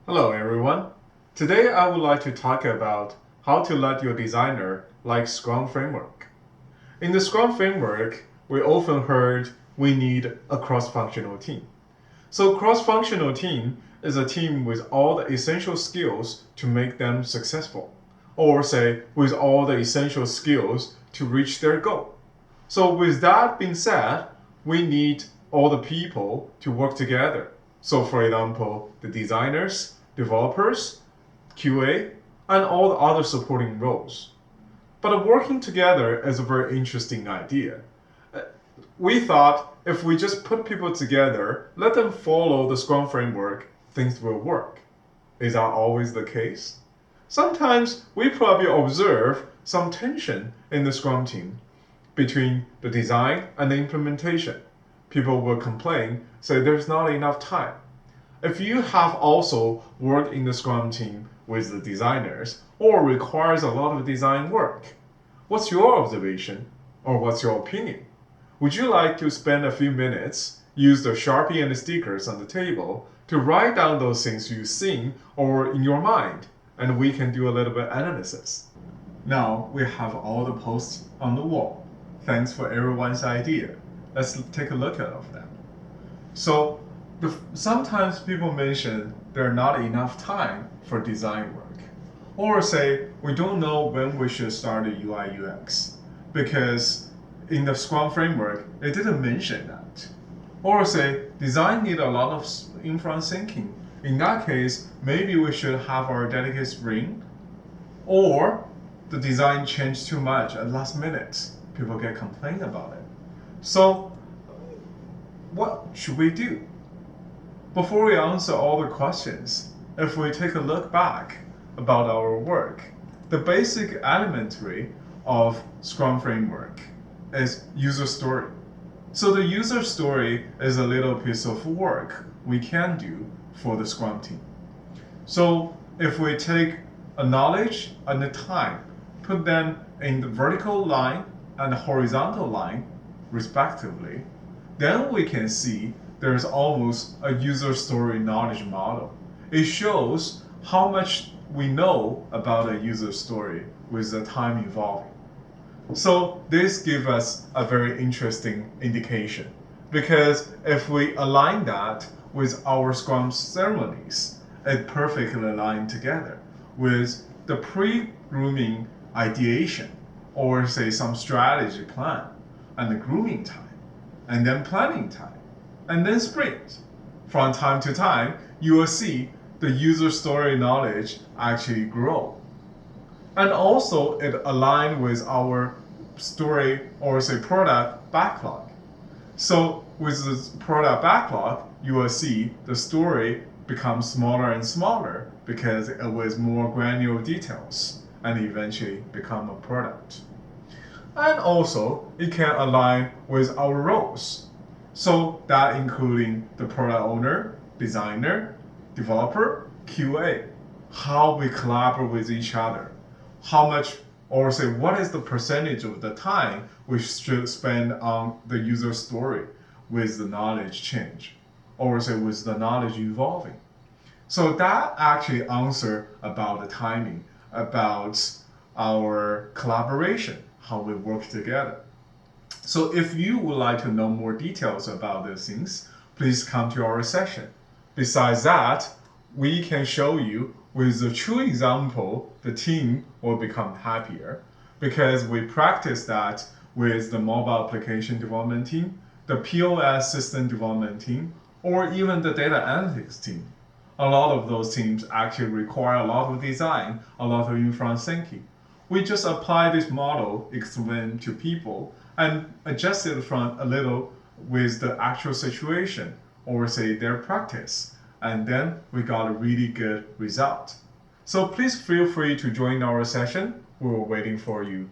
Hello everyone. Today I would like to talk about how to let your designer like Scrum framework. In the Scrum framework, we often heard we need a cross-functional team. So cross-functional team is a team with all the essential skills to make them successful, or say with all the essential skills to reach their goal. So with that being said, we need all the people to work together. So for example, the designers, developers, QA, and all the other supporting roles. But working together is a very interesting idea. We thought if we just put people together, let them follow the Scrum framework, things will work. Is that always the case? Sometimes we probably observe some tension in the Scrum team between the design and the implementation. People will complain, say there's not enough time. If you have also worked in the Scrum team with the designers or requires a lot of design work, what's your observation or what's your opinion? Would you like to spend a few minutes, use the Sharpie and the stickers on the table to write down those things you've seen or in your mind, and we can do a little bit analysis? Now we have all the posts on the wall. Thanks for everyone's idea. Let's take a look at them. So sometimes people mention there's not enough time for design work. Or say we don't know when we should start the UI UX because in the Scrum framework, it didn't mention that. Or say design need a lot of in-front thinking. In that case, maybe we should have our dedicated sprint. Or the design changed too much at last minute. People get complained about it. So what should we do? Before we answer all the questions, if we take a look back about our work, the basic elementary of Scrum framework is user story. So the user story is a little piece of work we can do for the Scrum team. So if we take a knowledge and a time, put them in the vertical line and the horizontal line respectively, then we can see there's almost a user story knowledge model. It shows how much we know about a user story with the time evolving. So this gives us a very interesting indication because if we align that with our Scrum ceremonies, it perfectly aligns together with the pre-grooming ideation or say some strategy plan and the grooming time and then planning time and then sprint. From time to time, you will see the user story knowledge actually grow. And also it aligns with our story or say product backlog. So with the product backlog, you will see the story becomes smaller and smaller because it was more granular details and eventually become a product. And also it can align with our roles. So that including the product owner, designer, developer, QA, how we collaborate with each other, how much or say what is the percentage of the time we should spend on the user story with the knowledge change or say with the knowledge evolving. So that actually answer about the timing, about our collaboration, how we work together. So if you would like to know more details about these things, please come to our session. Besides that, we can show you with a true example, the team will become happier because we practice that with the mobile application development team, the POS system development team, or even the data analytics team. A lot of those teams actually require a lot of design, a lot of in-front thinking. We just apply this model, explain to people, and adjust it from a little with the actual situation or say their practice. And then we got a really good result. So please feel free to join our session. We're waiting for you.